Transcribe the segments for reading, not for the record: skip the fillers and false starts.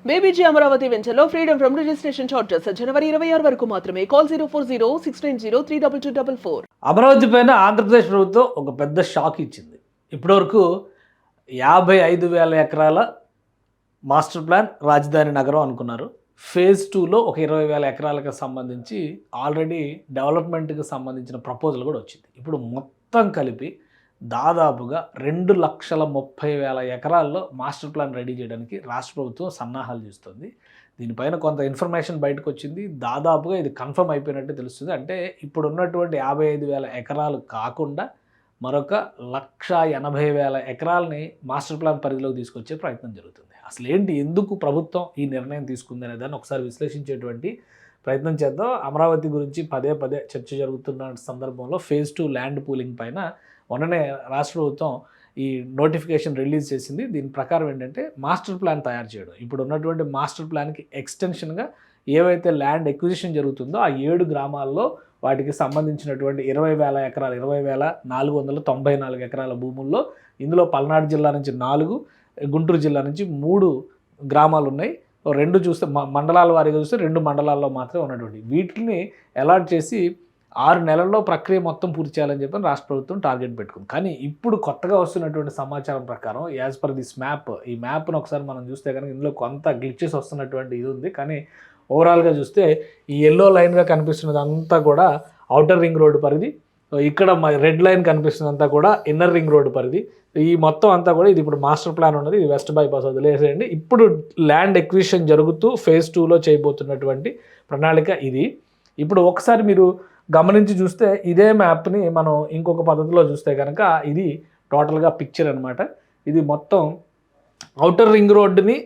బేబీజీ అమరావతి వెంచర్లో freedom from registration charges జనవరి 26 వరకు మాత్రమే. కాల్ 04069032244. అమరావతి పైన ఆంధ్రప్రదేశ్ ప్రభుత్వం ఒక పెద్ద షాక్ ఇచ్చింది. ఇప్పటివరకు 55,000 ఎకరాల మాస్టర్ ప్లాన్ రాజధాని నగరం అనుకున్నారు. ఫేజ్ 2లో ఒక 20,000 ఎకరాలకు సంబంధించి ఆల్రెడీ డెవలప్మెంట్కి సంబంధించిన ప్రపోజల్ కూడా వచ్చింది. ఇప్పుడు మొత్తం కలిపి దాదాపుగా 2,30,000 ఎకరాల్లో మాస్టర్ ప్లాన్ రెడీ చేయడానికి రాష్ట్ర ప్రభుత్వం సన్నాహాలు చేస్తుంది. దీనిపైన కొంత ఇన్ఫర్మేషన్ బయటకు వచ్చింది. దాదాపుగా ఇది కన్ఫర్మ్ అయిపోయినట్టు తెలుస్తుంది. అంటే ఇప్పుడు ఉన్నటువంటి 55,000 ఎకరాలు కాకుండా మరొక 1,80,000 ఎకరాలని మాస్టర్ ప్లాన్ పరిధిలోకి తీసుకొచ్చే ప్రయత్నం జరుగుతుంది. అసలు ఏంటి, ఎందుకు ప్రభుత్వం ఈ నిర్ణయం తీసుకుంది అనే దాన్ని ఒకసారి విశ్లేషించేటువంటి ప్రయత్నం చేద్దాం. అమరావతి గురించి పదే పదే చర్చ జరుగుతున్న సందర్భంలో ఫేజ్ 2 ల్యాండ్ పూలింగ్ పైన మొన్ననే రాష్ట్ర ప్రభుత్వం ఈ నోటిఫికేషన్ రిలీజ్ చేసింది. దీని ప్రకారం ఏంటంటే మాస్టర్ ప్లాన్ తయారు చేయడం, ఇప్పుడు ఉన్నటువంటి మాస్టర్ ప్లాన్కి ఎక్స్టెన్షన్గా ఏవైతే ల్యాండ్ ఎక్విజిషన్ జరుగుతుందో ఆ 7 గ్రామాల్లో వాటికి సంబంధించినటువంటి 20,000 ఎకరాలు, 20,494 ఎకరాల భూముల్లో ఇందులో పల్నాడు జిల్లా నుంచి 4, గుంటూరు జిల్లా నుంచి 3 గ్రామాలు ఉన్నాయి. 2 చూస్తే మండలాల వారీగా చూస్తే 2 మండలాల్లో మాత్రమే ఉన్నటువంటి వీటిని అలాట్ చేసి 6 నెలల్లో ప్రక్రియ మొత్తం పూర్తి చేయాలని చెప్పి రాష్ట్ర ప్రభుత్వం టార్గెట్ పెట్టుకుంది. కానీ ఇప్పుడు కొత్తగా వస్తున్నటువంటి సమాచారం ప్రకారం యాజ్ పర్ దిస్ మ్యాప్, ఈ మ్యాప్ను ఒకసారి మనం చూస్తే కనుక ఇందులో కొంత గ్లిచెస్ వస్తున్నటువంటి ఇది ఉంది. కానీ ఓవరాల్గా చూస్తే ఈ ఎల్లో లైన్గా కనిపిస్తున్నది అంతా కూడా ఔటర్ రింగ్ రోడ్డు పరిధి, ఇక్కడ రెడ్ లైన్ కనిపిస్తున్నంతా కూడా ఇన్నర్ రింగ్ రోడ్డు పరిధి. ఈ మొత్తం అంతా కూడా ఇది ఇప్పుడు మాస్టర్ ప్లాన్ ఉన్నది, ఇది వెస్ట్ బైపాస్ వదిలేసేయండి. ఇప్పుడు ల్యాండ్ ఎక్విజిషన్ జరుగుతూ ఫేజ్ 2లో చేయబోతున్నటువంటి ప్రణాళిక ఇది. ఇప్పుడు ఒకసారి మీరు గమనించి చూస్తే ఇదే మ్యాప్ని మనం ఇంకొక పద్ధతిలో చూస్తే కనుక ఇది టోటల్గా పిక్చర్ అనమాట. ఇది మొత్తం ఔటర్ రింగ్ రోడ్డుని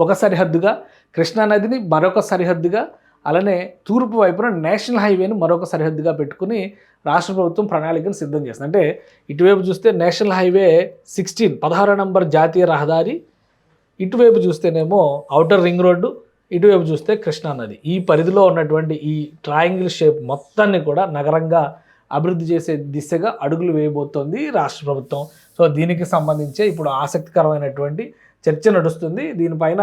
ఒక సరిహద్దుగా, కృష్ణానదిని మరొక సరిహద్దుగా, అలానే తూర్పు వైపున నేషనల్ హైవేని మరొక సరిహద్దుగా పెట్టుకుని రాష్ట్ర ప్రభుత్వం ప్రణాళికను సిద్ధం చేస్తుంది. అంటే ఇటువైపు చూస్తే నేషనల్ హైవే 16 నంబర్ జాతీయ రహదారి, ఇటువైపు చూస్తేనేమో ఔటర్ రింగ్ రోడ్డు, ఇటువైపు చూస్తే కృష్ణానది. ఈ పరిధిలో ఉన్నటువంటి ఈ ట్రయాంగిల్ షేప్ మొత్తాన్ని కూడా నగరంగా అభివృద్ధి చేసే దిశగా అడుగులు వేయబోతోంది రాష్ట్ర ప్రభుత్వం. సో దీనికి సంబంధించే ఇప్పుడు ఆసక్తికరమైనటువంటి చర్చ నడుస్తుంది. దీనిపైన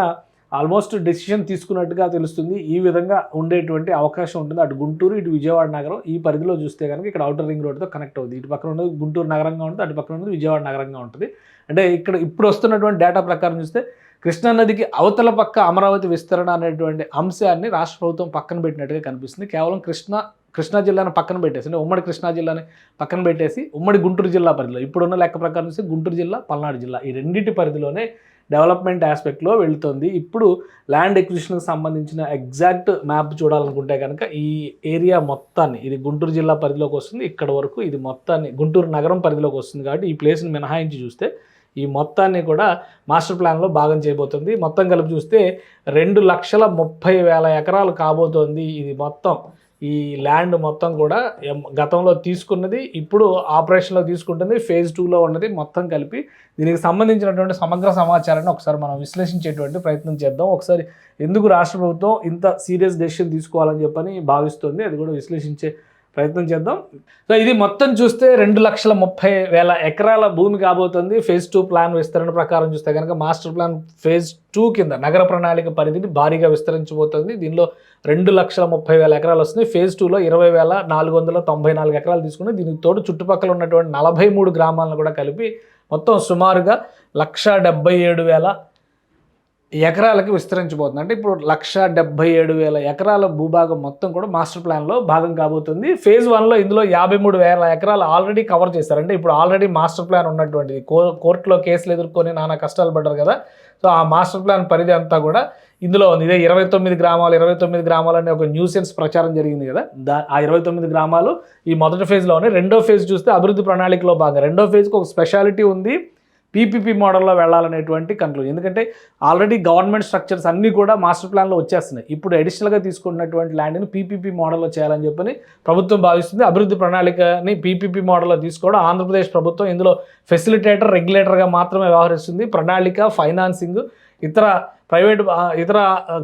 ఆల్మోస్ట్ డెసిషన్ తీసుకున్నట్టుగా తెలుస్తుంది. ఈ విధంగా ఉండేటువంటి అవకాశం ఉంటుంది. అటు గుంటూరు, ఇటు విజయవాడ నగరం ఈ పరిధిలో చూస్తే కనుక ఇక్కడ ఔటర్ రింగ్ రోడ్తో కనెక్ట్ అవుతుంది. ఇటు పక్కన ఉన్నది గుంటూరు నగరంగా ఉంటుంది, అటు పక్కన ఉన్నది విజయవాడ నగరంగా ఉంటుంది. అంటే ఇక్కడ ఇప్పుడు వస్తున్నటువంటి డేటా ప్రకారం చూస్తే కృష్ణానదికి అవతల పక్క అమరావతి విస్తరణ అనేటువంటి అంశాన్ని రాష్ట్ర ప్రభుత్వం పక్కన పెట్టినట్టుగా కనిపిస్తుంది. కేవలం కృష్ణా జిల్లాను పక్కన పెట్టేసి, ఉమ్మడి కృష్ణా జిల్లాని పక్కన పెట్టేసి ఉమ్మడి గుంటూరు జిల్లా పరిధిలో ఇప్పుడున్న లెక్క ప్రకారం చూస్తే గుంటూరు జిల్లా, పల్నాడు జిల్లా ఈ రెండింటి పరిధిలోనే డెవలప్మెంట్ ఆస్పెక్ట్లో వెళుతుంది. ఇప్పుడు ల్యాండ్ ఎక్విజిషన్కి సంబంధించిన ఎగ్జాక్ట్ మ్యాప్ చూడాలనుకుంటే కనుక ఈ ఏరియా మొత్తాన్ని, ఇది గుంటూరు జిల్లా పరిధిలోకి వస్తుంది, ఇక్కడ వరకు ఇది మొత్తాన్ని గుంటూరు నగరం పరిధిలోకి వస్తుంది. కాబట్టి ఈ ప్లేస్ని మినహాయించి చూస్తే ఈ మొత్తాన్ని కూడా మాస్టర్ ప్లాన్లో భాగం చేయబోతుంది. మొత్తం కలిపి చూస్తే 2,30,000 ఎకరాలు కాబోతోంది. ఇది మొత్తం ఈ ల్యాండ్ మొత్తం కూడా గతంలో తీసుకున్నది ఇప్పుడు ఆపరేషన్లో తీసుకుంటుంది, ఫేజ్ 2లో ఉన్నది మొత్తం కలిపి. దీనికి సంబంధించినటువంటి సమగ్ర సమాచారాన్ని ఒకసారి మనం విశ్లేషించేటువంటి ప్రయత్నం చేద్దాం. ఒకసారి ఎందుకు రాష్ట్ర ప్రభుత్వం ఇంత సీరియస్ డెసిషన్ తీసుకోవాలని చెప్పని భావిస్తుంది, అది కూడా విశ్లేషించే ప్రయత్నం చేద్దాం. సో ఇది మొత్తం చూస్తే 2,30,000 ఎకరాల భూమి కాబోతుంది. ఫేజ్ 2 ప్లాన్ విస్తరణ ప్రకారం చూస్తే కనుక మాస్టర్ ప్లాన్ ఫేజ్ 2 కింద నగర ప్రణాళిక పరిధిని భారీగా విస్తరించబోతుంది. దీనిలో 2,30,000 ఎకరాలు వస్తుంది. ఫేజ్ 2లో 20,494 ఎకరాలు తీసుకుని దీనికి తోడు చుట్టుపక్కల ఉన్నటువంటి 43 గ్రామాలను కూడా కలిపి మొత్తం సుమారుగా 1,77,000 ఎకరాలకి విస్తరించబోతుంది. అంటే ఇప్పుడు 1,77,000 ఎకరాల భూభాగం మొత్తం కూడా మాస్టర్ ప్లాన్లో భాగం కాబోతుంది. ఫేజ్ 1లో ఇందులో 53,000 ఎకరాలు ఆల్రెడీ కవర్ చేశారు. అంటే ఇప్పుడు ఆల్రెడీ మాస్టర్ ప్లాన్ ఉన్నటువంటిది, కోర్టులో కేసులు ఎదుర్కొని నానా కష్టాలు పడ్డారు కదా, సో ఆ మాస్టర్ ప్లాన్ పరిధి అంతా కూడా ఇందులో ఉంది. ఇదే 29 గ్రామాలు అనే ఒక న్యూసెన్స్ ప్రచారం జరిగింది కదా, ఆ 29 గ్రామాలు ఈ మొదటి ఫేజ్లో ఉన్నాయి. రెండో ఫేజ్ చూస్తే అభివృద్ధి ప్రణాళికలో భాగంగా రెండో ఫేజ్కి ఒక స్పెషాలిటీ ఉంది, పీపీపీ మోడల్లో వెళ్ళాలనేటువంటి కంక్లూజన్. ఎందుకంటే ఆల్రెడీ గవర్నమెంట్ స్ట్రక్చర్స్ అన్నీ కూడా మాస్టర్ ప్లాన్లో వచ్చేస్తున్నాయి. ఇప్పుడు అడిషనల్గా తీసుకున్నటువంటి ల్యాండ్ని పీపీపీ మోడల్లో చేయాలని చెప్పని ప్రభుత్వం భావిస్తుంది. అభివృద్ధి ప్రణాళికని పీపీపీ మోడల్లో తీసుకోవడం, ఆంధ్రప్రదేశ్ ప్రభుత్వం ఇందులో ఫెసిలిటేటర్, రెగ్యులేటర్గా మాత్రమే వ్యవహరిస్తుంది. ప్రణాళిక, ఫైనాన్సింగ్, ఇతర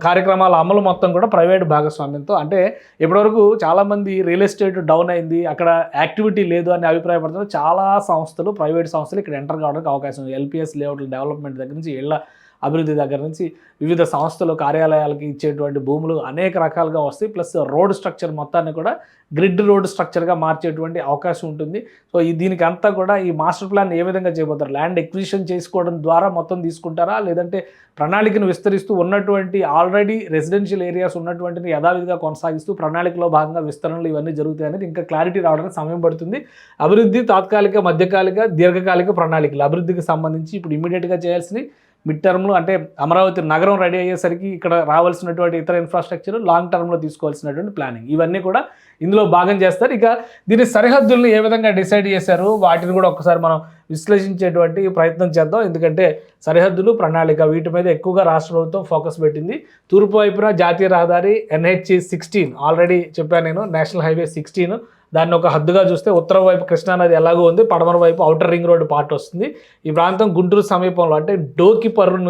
కార్యక్రమాల అమలు మొత్తం కూడా ప్రైవేట్ భాగస్వామ్యంతో. అంటే ఇప్పటివరకు చాలామంది రియల్ ఎస్టేట్ డౌన్ అయింది, అక్కడ యాక్టివిటీ లేదు అని అభిప్రాయపడుతున్నారు. చాలా సంస్థలు, ప్రైవేట్ సంస్థలు ఇక్కడ ఎంటర్ కావడానికి అవకాశం ఉంది. ఎల్పిఎస్ లేఅవుట్ల డెవలప్మెంట్ దగ్గర నుంచి ఇళ్ల అభివృద్ధి దగ్గర నుంచి వివిధ సంస్థలు కార్యాలయాలకి ఇచ్చేటువంటి భూములు అనేక రకాలుగా వస్తాయి. ప్లస్ రోడ్ స్ట్రక్చర్ మొత్తాన్ని కూడా గ్రిడ్ రోడ్ స్ట్రక్చర్గా మార్చేటువంటి అవకాశం ఉంటుంది. సో దీనికి అంతా కూడా ఈ మాస్టర్ ప్లాన్ ఏ విధంగా చేయబోతారు, ల్యాండ్ ఎక్విజిషన్ చేసుకోవడం ద్వారా మొత్తం తీసుకుంటారా, లేదంటే ప్రణాళికను విస్తరిస్తూ ఉన్నటువంటి ఆల్రెడీ రెసిడెన్షియల్ ఏరియాస్ ఉన్నటువంటిని యథావిధిగా కొనసాగిస్తూ ప్రణాళికలో భాగంగా విస్తరణలు ఇవన్నీ జరుగుతాయి అనేది ఇంకా క్లారిటీ రావడానికి సమయం పడుతుంది. అభివృద్ధి తాత్కాలిక, మధ్యకాలిక, దీర్ఘకాలిక ప్రణాళికలు అభివృద్ధికి సంబంధించి ఇప్పుడు ఇమీడియట్గా చేయాల్సినవి మిడ్ టర్మ్లో అంటే అమరావతి నగరం రెడీ అయ్యేసరికి ఇక్కడ రావాల్సినటువంటి ఇతర ఇన్ఫ్రాస్ట్రక్చర్ లాంగ్ టర్మ్లో తీసుకోవాల్సినటువంటి ప్లానింగ్ ఇవన్నీ కూడా ఇందులో భాగం చేస్తారు. ఇక దీని సరిహద్దులను ఏ విధంగా డిసైడ్ చేశారు వాటిని కూడా ఒకసారి మనం విశ్లేషించేటువంటి ప్రయత్నం చేద్దాం. ఎందుకంటే సరిహద్దులు, ప్రణాళిక వీటి మీద ఎక్కువగా రాష్ట్ర ప్రభుత్వం ఫోకస్ పెట్టింది. తూర్పు వైపున జాతీయ రహదారి NH16 ఆల్రెడీ చెప్పాను నేను, నేషనల్ హైవే 16 దాన్ని ఒక హద్దుగా చూస్తే ఉత్తరం వైపు కృష్ణానది ఎలాగో ఉంది, పడమర వైపు ఔటర్ రింగ్ రోడ్డు పార్ట్ వస్తుంది. ఈ ప్రాంతం గుంటూరు సమీపంలో అంటే డోకిపర్రు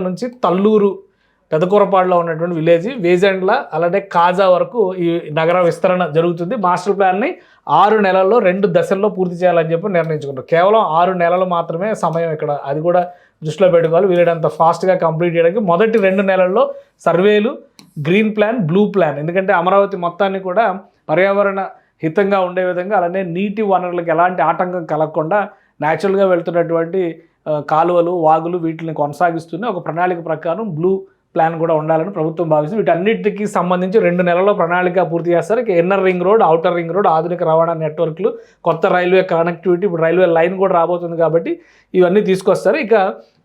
నుంచి తల్లూరు పెదకూరపాడులో ఉన్నటువంటి విలేజ్, వేజెండ్ల అలాగే కాజా వరకు ఈ నగర విస్తరణ జరుగుతుంది. మాస్టర్ ప్లాన్ని 6 నెలల్లో 2 దశల్లో పూర్తి చేయాలని చెప్పి నిర్ణయించుకున్నారు. కేవలం 6 నెలలు మాత్రమే సమయం ఇక్కడ, అది కూడా దృష్టిలో పెట్టుకోవాలి. వీలైనంత ఫాస్ట్గా కంప్లీట్ చేయడానికి మొదటి 2 నెలల్లో సర్వేలు, గ్రీన్ ప్లాన్, బ్లూ ప్లాన్, ఎందుకంటే అమరావతి మొత్తాన్ని కూడా పర్యావరణ హితంగా ఉండే విధంగా అలానే నీటి వనరులకు ఎలాంటి ఆటంకం కలగకుండా న్యాచురల్గా వెళ్తున్నటువంటి కాలువలు, వాగులు వీటిని కొనసాగిస్తూనే ఒక ప్రణాళిక ప్రకారం బ్లూ ప్లాన్ కూడా ఉండాలని ప్రభుత్వం భావిస్తుంది. వీటన్నిటికీ సంబంధించి 2 నెలల్లో ప్రణాళిక పూర్తి చేస్తారు. ఇక inner ring road, outer ring road, ఆధునిక రవాణా నెట్వర్క్లు, కొత్త రైల్వే కనెక్టివిటీ, ఇప్పుడు రైల్వే లైన్ కూడా రాబోతుంది కాబట్టి ఇవన్నీ తీసుకొస్తారు. ఇక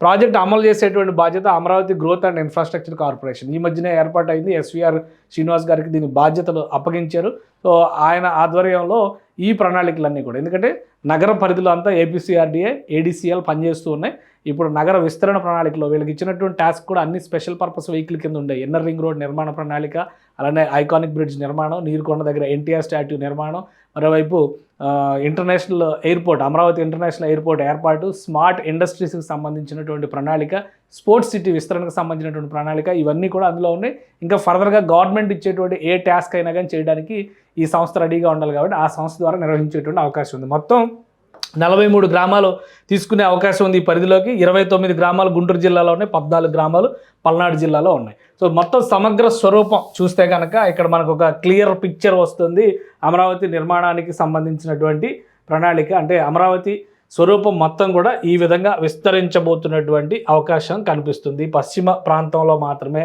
ప్రాజెక్ట్ అమలు చేసేటువంటి బాధ్యత Amaravati growth and infrastructure corporation, ఈ మధ్యనే ఏర్పాటైంది. SVR శ్రీనివాస్ గారికి దీని బాధ్యతలు అప్పగించారు. సో ఆయన ఆధ్వర్యంలో ఈ ప్రణాళికలన్నీ కూడా, ఎందుకంటే నగర పరిధిలో అంతా APCRDA, ADCL పనిచేస్తూ ఉన్నాయి. ఇప్పుడు నగర విస్తరణ ప్రణాళికలో వీళ్ళకి ఇచ్చినటువంటి టాస్క్ కూడా అన్ని స్పెషల్ పర్పస్ వెహికల్ కింద ఉండే ఇన్నర్ రింగ్ రోడ్ నిర్మాణ ప్రణాళిక, అలానే ఐకానిక్ బ్రిడ్జ్ నిర్మాణం, నీరుకొండ దగ్గర NTR స్టాట్యూ నిర్మాణం, మరోవైపు international airport, Amaravati international airport ఏర్పాటు, స్మార్ట్ ఇండస్ట్రీస్కి సంబంధించినటువంటి ప్రణాళిక, స్పోర్ట్స్ సిటీ విస్తరణకు సంబంధించినటువంటి ప్రణాళిక ఇవన్నీ కూడా అందులో ఉన్నాయి. ఇంకా ఫర్దర్గా గవర్నమెంట్ ఇచ్చేటువంటి ఏ టాస్క్ అయినా కానీ చేయడానికి ఈ సంస్థ రెడీగా ఉండాలి కాబట్టి ఆ సంస్థ ద్వారా నిర్వహించేటువంటి అవకాశం ఉంది. మొత్తం 43 గ్రామాలు తీసుకునే అవకాశం ఉంది ఈ పరిధిలోకి. 29 గ్రామాలు గుంటూరు జిల్లాలో ఉన్నాయి, 14 గ్రామాలు పల్నాడు జిల్లాలో ఉన్నాయి. సో మొత్తం సమగ్ర స్వరూపం చూస్తే కనుక ఇక్కడ మనకు ఒక క్లియర్ పిక్చర్ వస్తుంది అమరావతి నిర్మాణానికి సంబంధించినటువంటి ప్రణాళిక. అంటే అమరావతి స్వరూపం మొత్తం కూడా ఈ విధంగా విస్తరించబోతున్నటువంటి అవకాశం కనిపిస్తుంది. పశ్చిమ ప్రాంతంలో మాత్రమే,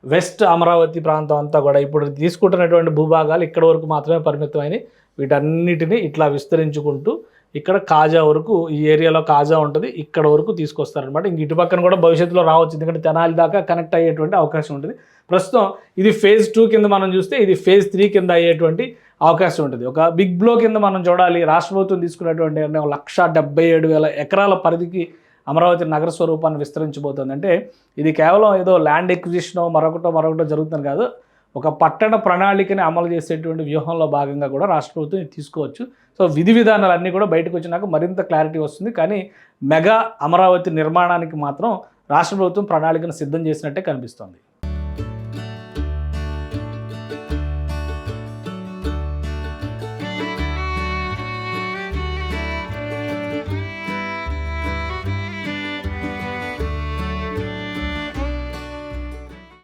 వెస్ట్ అమరావతి ప్రాంతం అంతా కూడా ఇప్పుడు తీసుకుంటున్నటువంటి భూభాగాలు ఇక్కడ వరకు మాత్రమే పరిమితమైనవి. వీటన్నిటిని ఇట్లా విస్తరించుకుంటూ ఇక్కడ కాజా వరకు, ఈ ఏరియాలో కాజా ఉంటుంది, ఇక్కడ వరకు తీసుకొస్తారనమాట. ఇంక ఇటు పక్కన కూడా భవిష్యత్తులో రావచ్చు, ఎందుకంటే తెనాలి దాకా కనెక్ట్ అయ్యేటువంటి అవకాశం ఉంటుంది. ప్రస్తుతం ఇది phase 2 కింద మనం చూస్తే, ఇది phase 3 కింద అయ్యేటువంటి అవకాశం ఉంటుంది. ఒక బిగ్ బ్లో కింద మనం చూడాలి. రాష్ట్ర ప్రభుత్వం తీసుకున్నటువంటి 1,77,000 ఎకరాల పరిధికి అమరావతి నగర స్వరూపాన్ని విస్తరించబోతుంది. అంటే ఇది కేవలం ఏదో ల్యాండ్ ఎక్విజిషనో మరొకటో జరుగుతుంది కాదు, ఒక పట్టణ ప్రణాళికని అమలు చేసేటువంటి వ్యూహంలో భాగంగా కూడా రాష్ట్ర ప్రభుత్వం తీసుకోవచ్చు. సో విధి విధానాలన్నీ కూడా బయటకు వచ్చినాక మరింత క్లారిటీ వస్తుంది. కానీ మెగా అమరావతి నిర్మాణానికి మాత్రం రాష్ట్ర ప్రభుత్వం ప్రణాళికను సిద్ధం చేసినట్టే కనిపిస్తుంది.